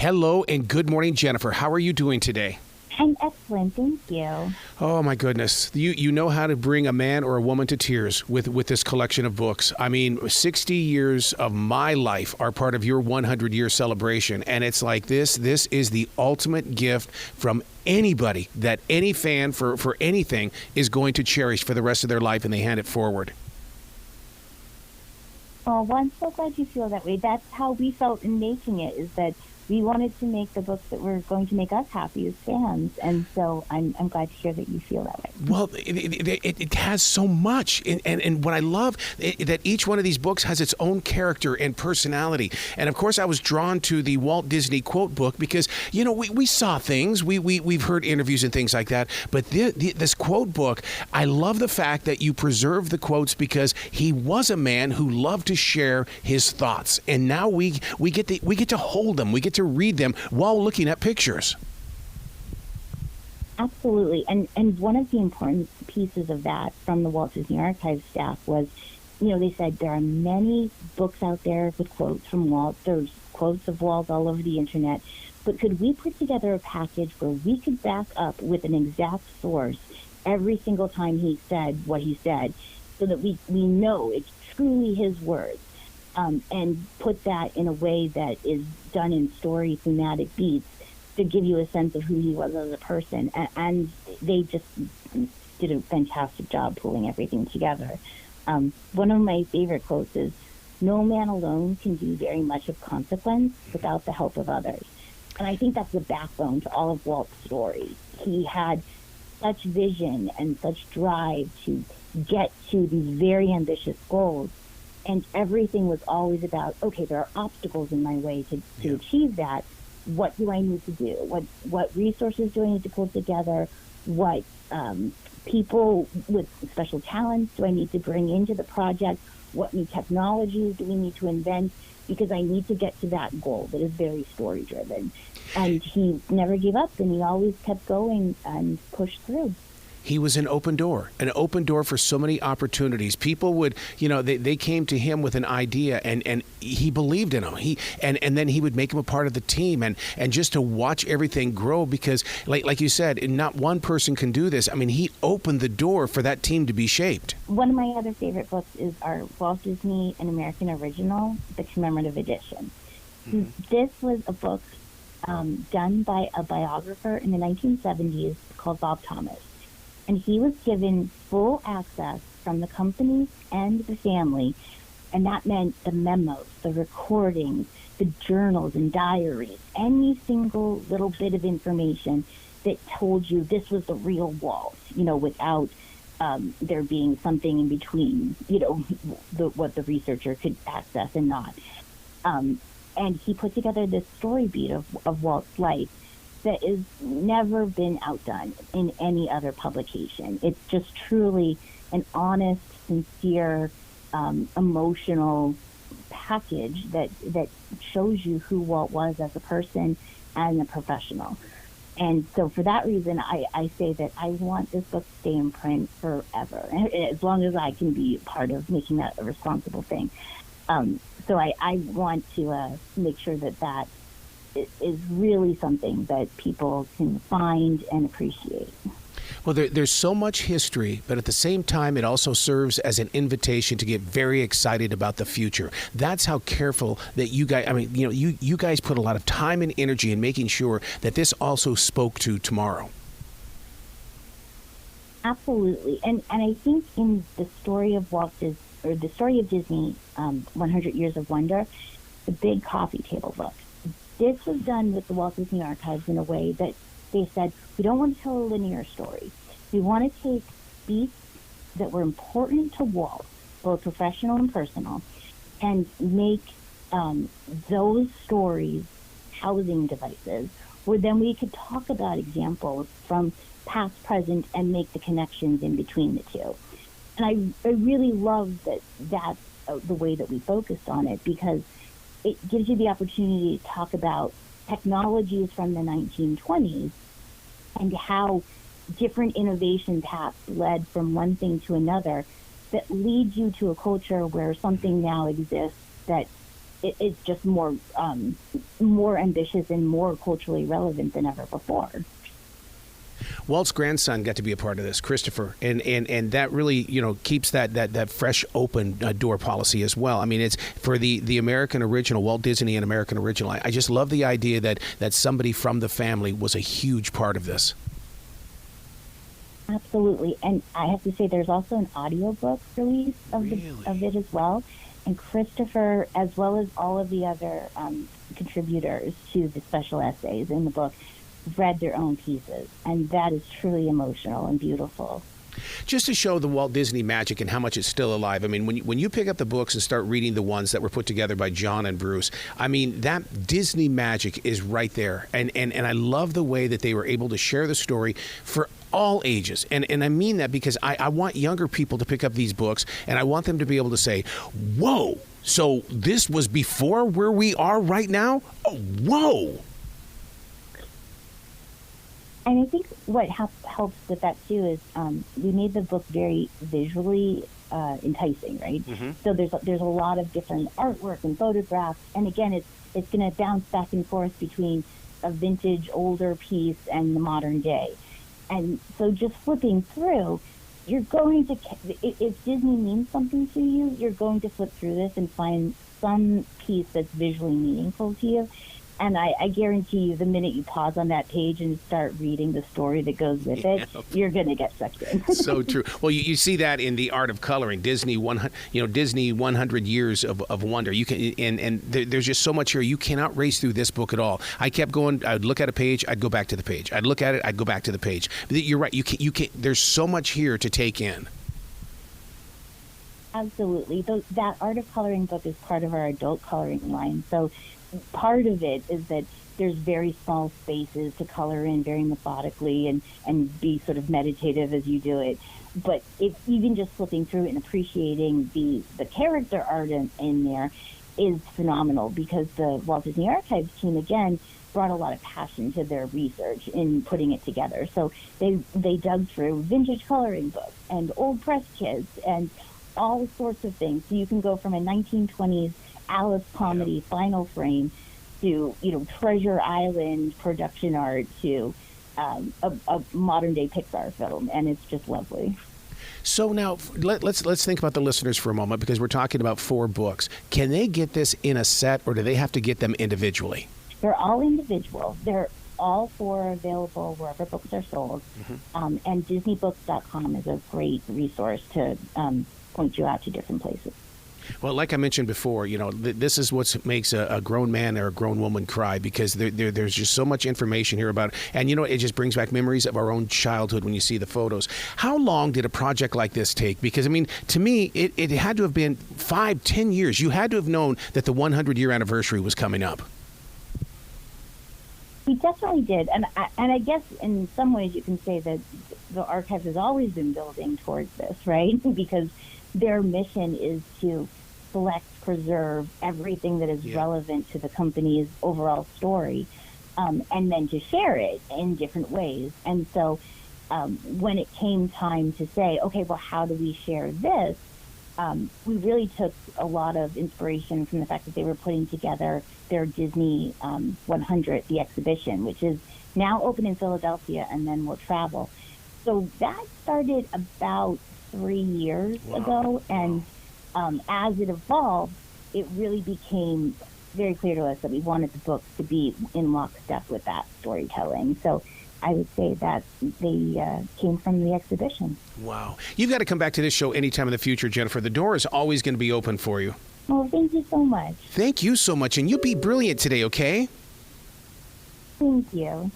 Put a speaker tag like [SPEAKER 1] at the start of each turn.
[SPEAKER 1] Hello and good morning, Jennifer. How are you doing today?
[SPEAKER 2] I'm excellent, thank you.
[SPEAKER 1] Oh, my goodness. You know how to bring a man or a woman to tears with this collection of books. I mean, 60 years of my life are part of your 100-year celebration, and it's like this is the ultimate gift from anybody that any fan for anything is going to cherish for the rest of their life, and they hand it forward.
[SPEAKER 2] Oh, well, I'm so glad you feel that way. That's how we felt in making it, is that we wanted to make the books that were going to make us happy as fans, and so I'm glad to hear that you feel that way.
[SPEAKER 1] Well, it has so much, and what I love that each one of these books has its own character and personality. And of course, I was drawn to the Walt Disney Quote Book because we saw things, we've heard interviews and things like that, but this quote book, I love the fact that you preserve the quotes because he was a man who loved to share his thoughts, and now we get to hold them, we get to read them while looking at pictures.
[SPEAKER 2] Absolutely. And one of the important pieces of that from the Walt Disney Archives staff was, they said there are many books out there with quotes from Walt. There's quotes of Walt all over the internet. But could we put together a package where we could back up with an exact source every single time he said what he said so that we know it's truly his words? And put that in a way that is done in story thematic beats to give you a sense of who he was as a person. And they just did a fantastic job pulling everything together. One of my favorite quotes is, "No man alone can do very much of consequence without the help of others." And I think that's the backbone to all of Walt's stories. He had such vision and such drive to get to these very ambitious goals. And everything was always about, okay, there are obstacles in my way to achieve that. What do I need to do? What resources do I need to pull together? What people with special talents do I need to bring into the project? What new technologies do we need to invent? Because I need to get to that goal that is very story-driven. And he never gave up, and he always kept going and pushed through.
[SPEAKER 1] He was an open door for so many opportunities. People would, they came to him with an idea, and he believed in them. And then he would make them a part of the team, and just to watch everything grow, because like you said, not one person can do this. I mean, he opened the door for that team to be shaped.
[SPEAKER 2] One of my other favorite books is our Walt Disney An American Original, the Commemorative Edition. Mm-hmm. This was a book done by a biographer in the 1970s called Bob Thomas. And he was given full access from the company and the family, and that meant the memos, the recordings, the journals and diaries, any single little bit of information that told you this was the real Walt, without there being something in between, what the researcher could access and not. And he put together this story beat of Walt's life that has never been outdone in any other publication. It's just truly an honest, sincere, emotional package that shows you who Walt was as a person and a professional. And so for that reason, I say that I want this book to stay in print forever, as long as I can be part of making that a responsible thing. So I want to make sure that is really something that people can find and appreciate.
[SPEAKER 1] Well, there's so much history, but at the same time, it also serves as an invitation to get very excited about the future. That's how careful that you guys, you guys put a lot of time and energy in making sure that this also spoke to tomorrow.
[SPEAKER 2] Absolutely. And I think in the story of the story of Disney, 100 Years of Wonder, the big coffee table book, this was done with the Walt Disney Archives in a way that they said, we don't want to tell a linear story. We want to take beats that were important to Walt, both professional and personal, and make those stories housing devices where then we could talk about examples from past, present, and make the connections in between the two. And I really love that that's the way that we focused on it, because it gives you the opportunity to talk about technologies from the 1920s and how different innovation paths led from one thing to another that leads you to a culture where something now exists that it's just more ambitious and more culturally relevant than ever before.
[SPEAKER 1] Walt's grandson got to be a part of this, Christopher, and that really, keeps that fresh, open door policy as well. I mean, it's for the American original, Walt Disney and American original. I just love the idea that somebody from the family was a huge part of this.
[SPEAKER 2] Absolutely, and I have to say, there's also an audiobook release of it as well. And Christopher, as well as all of the other contributors to the special essays in the book, read their own pieces, and that is truly emotional and beautiful.
[SPEAKER 1] Just to show the Walt Disney magic and how much it's still alive. I mean, when you pick up the books and start reading the ones that were put together by John and Bruce, I mean, that Disney magic is right there. And I love the way that they were able to share the story for all ages. And I mean that because I want younger people to pick up these books, and I want them to be able to say, whoa, so this was before where we are right now? Oh, whoa.
[SPEAKER 2] And I think what helps with that too is we made the book very visually enticing, right? Mm-hmm. So there's a lot of different artwork and photographs, and again, it's going to bounce back and forth between a vintage older piece and the modern day. And so just flipping through, you're going to, if Disney means something to you, you're going to flip through this and find some piece that's visually meaningful to you. And I guarantee you, the minute you pause on that page and start reading the story that goes with it, you're going to get sucked in.
[SPEAKER 1] So true. Well, you see that in The Art of Coloring, Disney 100 Years of Wonder. You can, and there's just so much here. You cannot race through this book at all. I kept going. I'd look at a page. I'd go back to the page. I'd look at it. I'd go back to the page. You're right. You can't. There's so much here to take in.
[SPEAKER 2] Absolutely. That Art of Coloring book is part of our adult coloring line. So part of it is that there's very small spaces to color in very methodically and be sort of meditative as you do it. But even just flipping through it and appreciating the character art in there is phenomenal, because the Walt Disney Archives team, again, brought a lot of passion to their research in putting it together. So they dug through vintage coloring books and old press kits and all sorts of things. So you can go from a 1920s Alice comedy final frame to Treasure Island production art to a modern day Pixar film, and it's just lovely.
[SPEAKER 1] So now let's think about the listeners for a moment, because we're talking about 4 books. Can they get this in a set, or do they have to get them individually?
[SPEAKER 2] They're all individual. They're all 4 available wherever books are sold. Mm-hmm. And DisneyBooks.com is a great resource to point you out to different places.
[SPEAKER 1] Well, like I mentioned before, this is what makes a grown man or a grown woman cry, because there's just so much information here about it. And, it just brings back memories of our own childhood when you see the photos. How long did a project like this take? Because, I mean, to me, it had to have been 5-10 years. You had to have known that the 100-year anniversary was coming up.
[SPEAKER 2] We definitely did. And I guess in some ways you can say that the archives has always been building towards this, right? Because their mission is to select, preserve everything that is relevant to the company's overall story, and then to share it in different ways. And so when it came time to say, okay, well, how do we share this? We really took a lot of inspiration from the fact that they were putting together their Disney 100, the exhibition, which is now open in Philadelphia and then will travel. So that started about 3 years ago, and as it evolved, it really became very clear to us that we wanted the books to be in lockstep with that storytelling. So I would say that they came from the exhibition.
[SPEAKER 1] Wow. You've got to come back to this show anytime in the future, Jennifer. The door is always going to be open for you.
[SPEAKER 2] Oh, thank you so much.
[SPEAKER 1] Thank you so much, and you be brilliant today, okay?
[SPEAKER 2] Thank you.